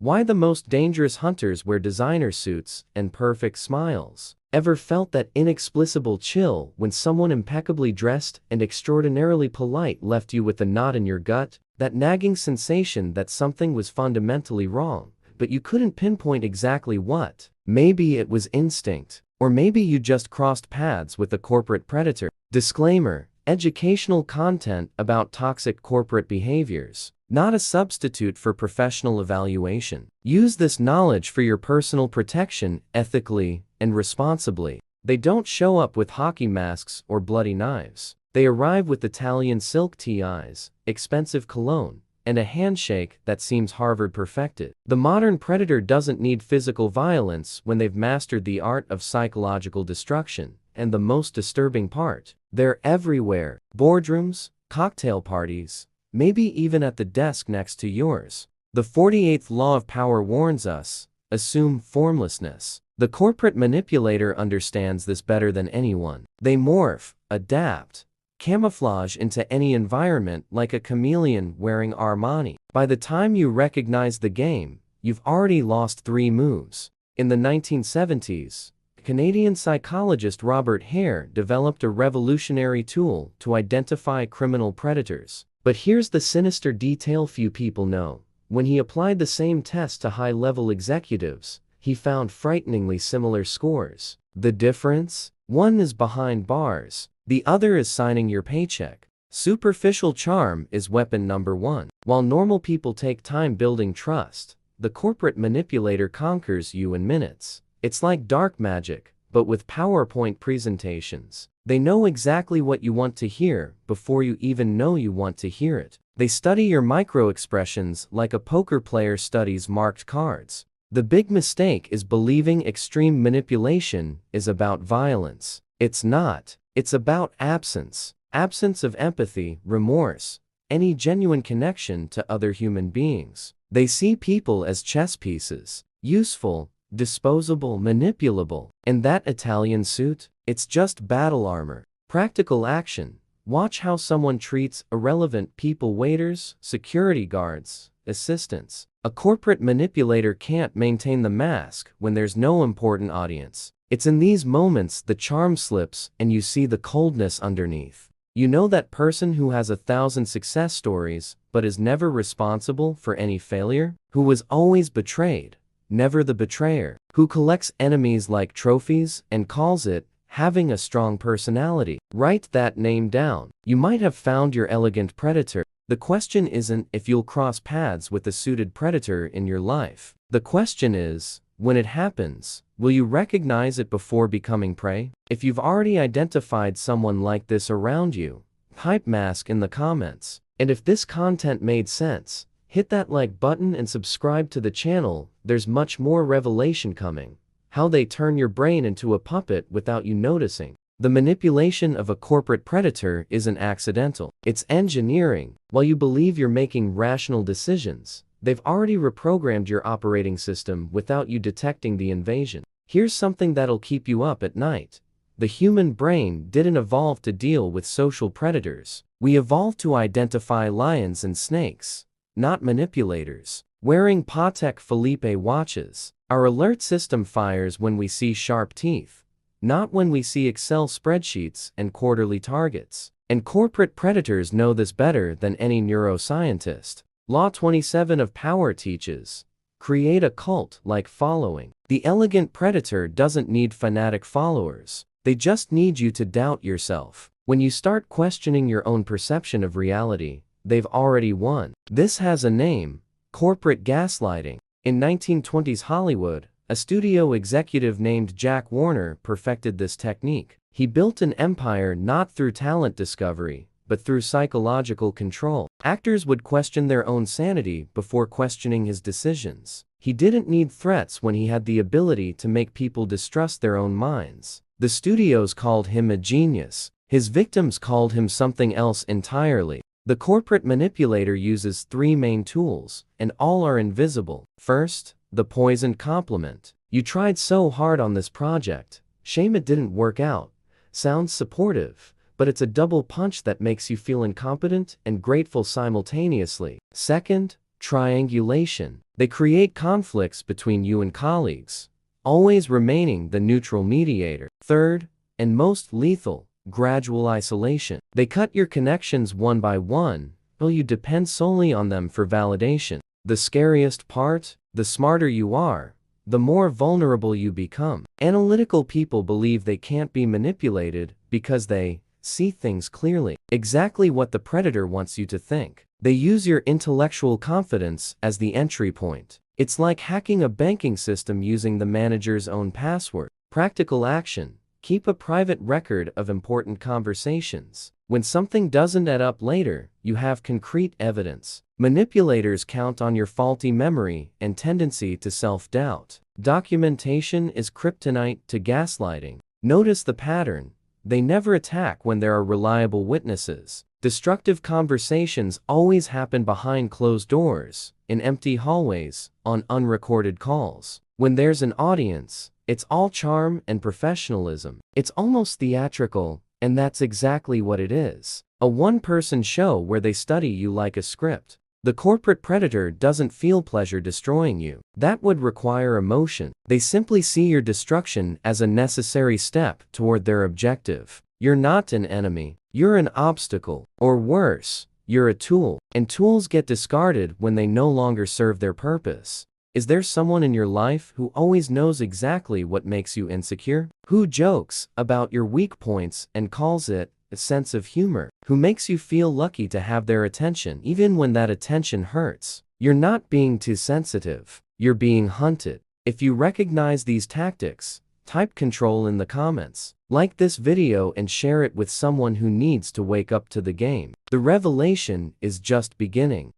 Why the most dangerous hunters wear designer suits and perfect smiles. Ever felt that inexplicable chill when someone impeccably dressed and extraordinarily polite left you with a knot in your gut? That nagging sensation that something was fundamentally wrong, but you couldn't pinpoint exactly what. Maybe it was instinct, or maybe you just crossed paths with a corporate predator. Disclaimer: educational content about toxic corporate behaviors, not a substitute for professional evaluation. Use this knowledge for your personal protection, ethically and responsibly. They don't show up with hockey masks or bloody knives. They arrive with Italian silk ties, expensive cologne, and a handshake that seems Harvard perfected. The modern predator doesn't need physical violence when they've mastered the art of psychological destruction. And the most disturbing part, they're everywhere. Boardrooms, cocktail parties, maybe even at the desk next to yours. The 48th law of power warns us: assume formlessness. The corporate manipulator understands this better than anyone. They morph, adapt, camouflage into any environment like a chameleon wearing Armani. By the time you recognize the game, you've already lost 3 moves. In the 1970s, Canadian psychologist Robert Hare developed a revolutionary tool to identify criminal predators. But here's the sinister detail few people know. When he applied the same test to high-level executives, he found frighteningly similar scores. The difference? One is behind bars, the other is signing your paycheck. Superficial charm is weapon number 1. While normal people take time building trust, the corporate manipulator conquers you in minutes. It's like dark magic, but with PowerPoint presentations. They know exactly what you want to hear before you even know you want to hear it. They study your micro-expressions like a poker player studies marked cards. The big mistake is believing extreme manipulation is about violence. It's not. It's about absence. Absence of empathy, remorse, any genuine connection to other human beings. They see people as chess pieces, useful, disposable, manipulable. And that Italian suit? It's just battle armor. Practical action. Watch how someone treats irrelevant people: waiters, security guards, assistants. A corporate manipulator can't maintain the mask when there's no important audience. It's in these moments the charm slips and you see the coldness underneath. You know that person who has 1,000 success stories but is never responsible for any failure? Who was always betrayed, never the betrayer, who collects enemies like trophies and calls it having a strong personality. Write that name down. You might have found your elegant predator. The question isn't if you'll cross paths with a suited predator in your life. The question is, when it happens, will you recognize it before becoming prey? If you've already identified someone like this around you, type mask in the comments. And if this content made sense, hit that like button and subscribe to the channel. There's much more revelation coming. How they turn your brain into a puppet without you noticing. The manipulation of a corporate predator isn't accidental. It's engineering. While you believe you're making rational decisions, they've already reprogrammed your operating system without you detecting the invasion. Here's something that'll keep you up at night. The human brain didn't evolve to deal with social predators. We evolved to identify lions and snakes, not manipulators. Wearing Patek Philippe watches, our alert system fires when we see sharp teeth, not when we see Excel spreadsheets and quarterly targets. And corporate predators know this better than any neuroscientist. Law 27 of power teaches: create a cult-like following. The elegant predator doesn't need fanatic followers. They just need you to doubt yourself. When you start questioning your own perception of reality, they've already won. This has a name: corporate gaslighting. In 1920s Hollywood, a studio executive named Jack Warner perfected this technique. He built an empire not through talent discovery, but through psychological control. Actors would question their own sanity before questioning his decisions. He didn't need threats when he had the ability to make people distrust their own minds. The studios called him a genius. His victims called him something else entirely. The corporate manipulator uses 3 main tools, and all are invisible. First, the poisoned compliment. You tried so hard on this project. Shame it didn't work out. Sounds supportive, but it's a double punch that makes you feel incompetent and grateful simultaneously. Second, triangulation. They create conflicts between you and colleagues, always remaining the neutral mediator. Third, and most lethal, gradual isolation. They cut your connections one by one, till you depend solely on them for validation. The scariest part, the smarter you are, the more vulnerable you become. Analytical people believe they can't be manipulated because they see things clearly. Exactly what the predator wants you to think. They use your intellectual confidence as the entry point. It's like hacking a banking system using the manager's own password. Practical action. Keep a private record of important conversations. When something doesn't add up later, you have concrete evidence. Manipulators count on your faulty memory and tendency to self-doubt. Documentation is kryptonite to gaslighting. Notice the pattern. They never attack when there are reliable witnesses. Destructive conversations always happen behind closed doors, in empty hallways, on unrecorded calls. When there's an audience, it's all charm and professionalism. It's almost theatrical, and that's exactly what it is. A one-person show where they study you like a script. The corporate predator doesn't feel pleasure destroying you. That would require emotion. They simply see your destruction as a necessary step toward their objective. You're not an enemy. You're an obstacle. Or worse, you're a tool. And tools get discarded when they no longer serve their purpose. Is there someone in your life who always knows exactly what makes you insecure? Who jokes about your weak points and calls it a sense of humor? Who makes you feel lucky to have their attention even when that attention hurts? You're not being too sensitive. You're being hunted. If you recognize these tactics, type control in the comments. Like this video and share it with someone who needs to wake up to the game. The revelation is just beginning.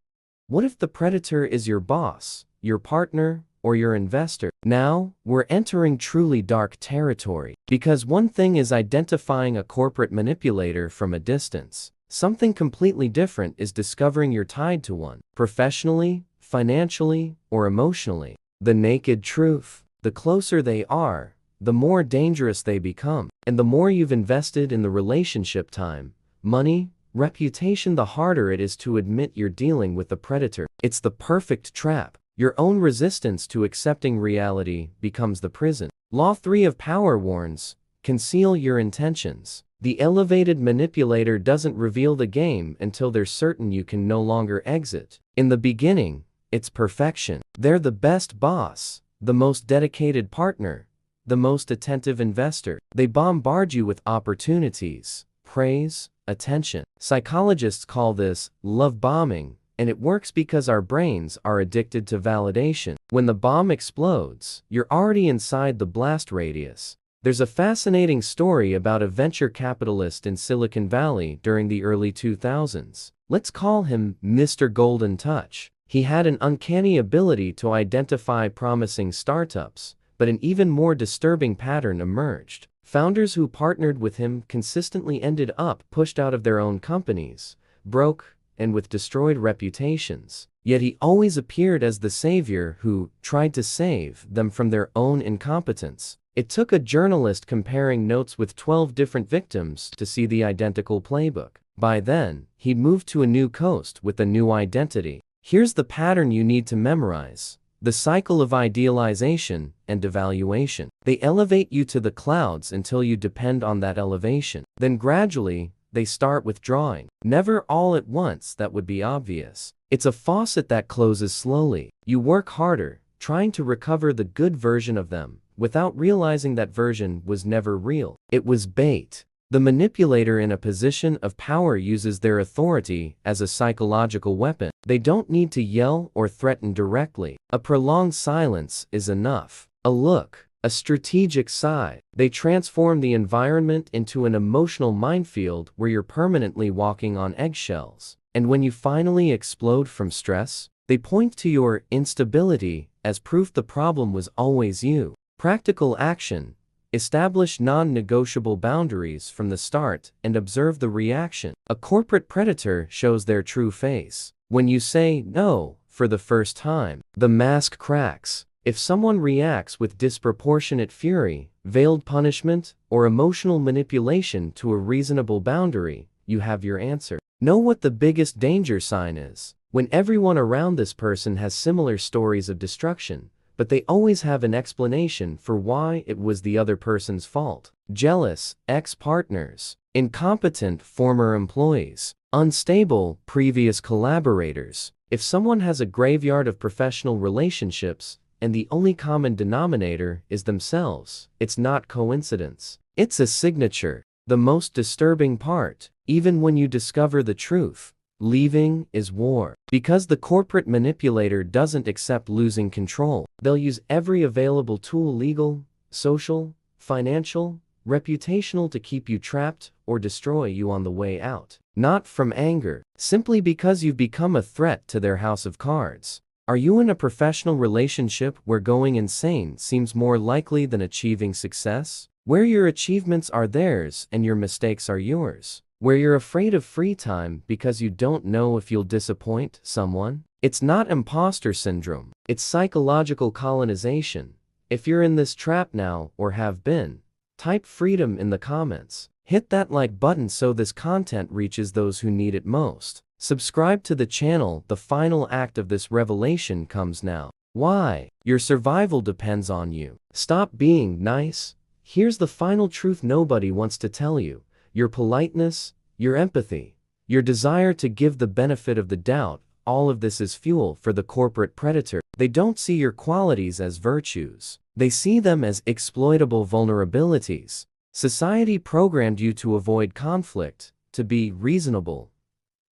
What if the predator is your boss, your partner, or your investor? Now, we're entering truly dark territory. Because one thing is identifying a corporate manipulator from a distance. Something completely different is discovering you're tied to one, professionally, financially, or emotionally. The naked truth. The closer they are, the more dangerous they become. And the more you've invested in the relationship time, money, reputation, the harder it is to admit you're dealing with a predator. It's the perfect trap. Your own resistance to accepting reality becomes the prison. Law 3 of Power warns, conceal your intentions. The elevated manipulator doesn't reveal the game until they're certain you can no longer exit. In the beginning, it's perfection. They're the best boss, the most dedicated partner, the most attentive investor. They bombard you with opportunities, praise, attention. Psychologists call this love bombing. And it works because our brains are addicted to validation. When the bomb explodes, you're already inside the blast radius. There's a fascinating story about a venture capitalist in Silicon Valley during the early 2000s. Let's call him Mr. Golden Touch. He had an uncanny ability to identify promising startups, but an even more disturbing pattern emerged. Founders who partnered with him consistently ended up pushed out of their own companies, broke, and with destroyed reputations. Yet he always appeared as the savior who tried to save them from their own incompetence. It took a journalist comparing notes with 12 different victims to see the identical playbook. By then, he'd moved to a new coast with a new identity. Here's the pattern you need to memorize. The cycle of idealization and devaluation. They elevate you to the clouds until you depend on that elevation. Then gradually, they start withdrawing. Never all at once, that would be obvious. It's a faucet that closes slowly. You work harder, trying to recover the good version of them, without realizing that version was never real. It was bait. The manipulator in a position of power uses their authority as a psychological weapon. They don't need to yell or threaten directly. A prolonged silence is enough. A look, a strategic sigh. They transform the environment into an emotional minefield where you're permanently walking on eggshells. And when you finally explode from stress, they point to your instability as proof the problem was always you. Practical action. Establish non-negotiable boundaries from the start and observe the reaction. A corporate predator shows their true face. When you say no for the first time, the mask cracks. If someone reacts with disproportionate fury, veiled punishment, or emotional manipulation to a reasonable boundary, you have your answer. Know what the biggest danger sign is. When everyone around this person has similar stories of destruction, but they always have an explanation for why it was the other person's fault. Jealous ex-partners, incompetent former employees, unstable previous collaborators. If someone has a graveyard of professional relationships, and the only common denominator is themselves, it's not coincidence. It's a signature. The most disturbing part, even when you discover the truth, leaving is war. Because the corporate manipulator doesn't accept losing control, they'll use every available tool, legal, social, financial, reputational, to keep you trapped or destroy you on the way out. Not from anger, simply because you've become a threat to their house of cards. Are you in a professional relationship where going insane seems more likely than achieving success? Where your achievements are theirs and your mistakes are yours? Where you're afraid of free time because you don't know if you'll disappoint someone? It's not imposter syndrome, it's psychological colonization. If you're in this trap now or have been, type freedom in the comments. Hit that like button so this content reaches those who need it most. Subscribe to the channel. The final act of this revelation comes now. Why? Your survival depends on you. Stop being nice. Here's the final truth nobody wants to tell you. Your politeness, your empathy, your desire to give the benefit of the doubt, all of this is fuel for the corporate predator. They don't see your qualities as virtues. They see them as exploitable vulnerabilities. Society programmed you to avoid conflict, to be reasonable,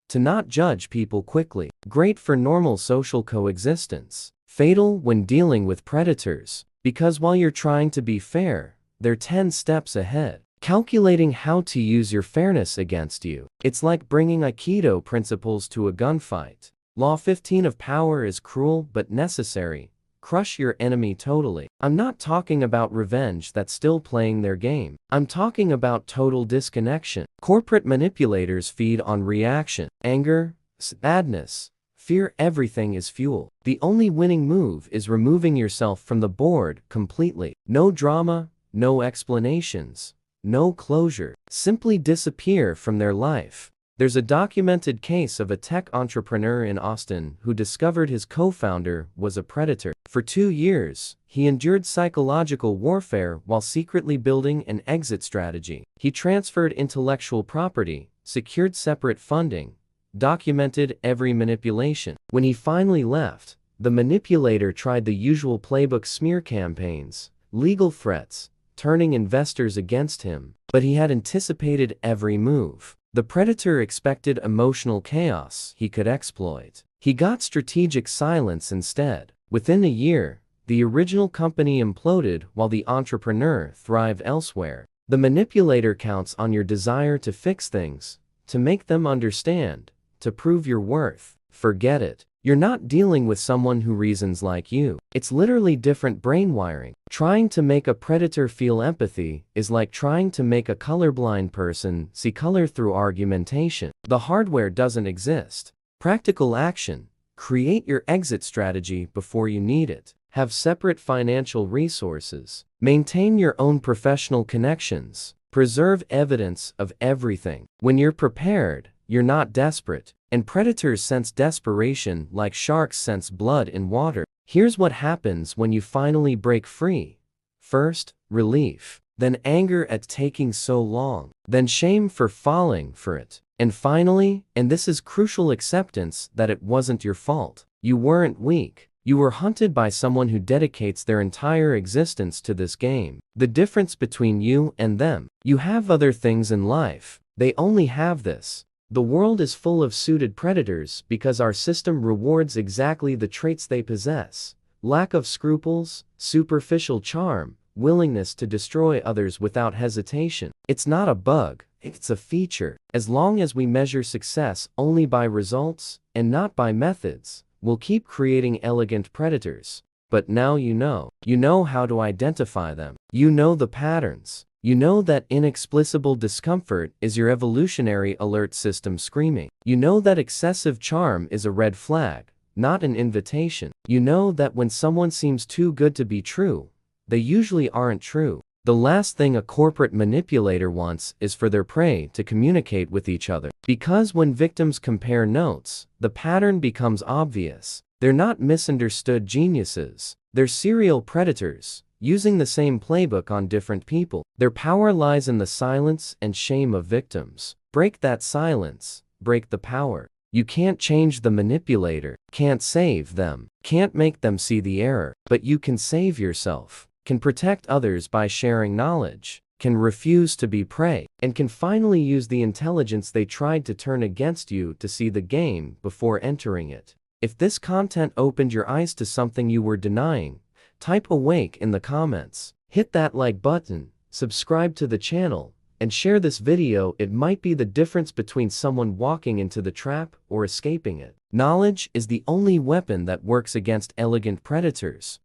to not judge people quickly. Great for normal social coexistence. Fatal when dealing with predators, because while you're trying to be fair, they're 10 steps ahead, calculating how to use your fairness against you. It's like bringing Aikido principles to a gunfight. Law 15 of power is cruel but necessary. Crush your enemy totally. I'm not talking about revenge that's still playing their game. I'm talking about total disconnection. Corporate manipulators feed on reaction, anger, sadness, fear. Everything is fuel. The only winning move is removing yourself from the board completely. No drama, no explanations, no closure. Simply disappear from their life. There's a documented case of a tech entrepreneur in Austin who discovered his co-founder was a predator. For 2 years, he endured psychological warfare while secretly building an exit strategy. He transferred intellectual property, secured separate funding, documented every manipulation. When he finally left, the manipulator tried the usual playbook: smear campaigns, legal threats, turning investors against him. But he had anticipated every move. The predator expected emotional chaos he could exploit. He got strategic silence instead. Within a year, the original company imploded while the entrepreneur thrived elsewhere. The manipulator counts on your desire to fix things, to make them understand, to prove your worth. Forget it. You're not dealing with someone who reasons like you. It's literally different brain wiring. Trying to make a predator feel empathy is like trying to make a colorblind person see color through argumentation. The hardware doesn't exist. Practical action. Create your exit strategy before you need it. Have separate financial resources. Maintain your own professional connections. Preserve evidence of everything. When you're prepared, you're not desperate. And predators sense desperation like sharks sense blood in water. Here's what happens when you finally break free. First, relief. Then anger at taking so long. Then shame for falling for it. And finally, and this is crucial, acceptance that it wasn't your fault. You weren't weak. You were hunted by someone who dedicates their entire existence to this game. The difference between you and them: you have other things in life. They only have this. The world is full of suited predators because our system rewards exactly the traits they possess: lack of scruples, superficial charm, willingness to destroy others without hesitation. It's not a bug, it's a feature. As long as we measure success only by results and not by methods, we'll keep creating elegant predators. But now you know. You know how to identify them. You know the patterns. You know that inexplicable discomfort is your evolutionary alert system screaming. You know that excessive charm is a red flag, not an invitation. You know that when someone seems too good to be true, they usually aren't true. The last thing a corporate manipulator wants is for their prey to communicate with each other. Because when victims compare notes, the pattern becomes obvious. They're not misunderstood geniuses. They're serial predators, using the same playbook on different people. Their power lies in the silence and shame of victims. Break that silence, break the power. You can't change the manipulator, can't save them, can't make them see the error, but you can save yourself, can protect others by sharing knowledge, can refuse to be prey, and can finally use the intelligence they tried to turn against you to see the game before entering it. If this content opened your eyes to something you were denying, type awake in the comments. Hit that like button, subscribe to the channel, and share this video. It might be the difference between someone walking into the trap or escaping it. Knowledge is the only weapon that works against elegant predators.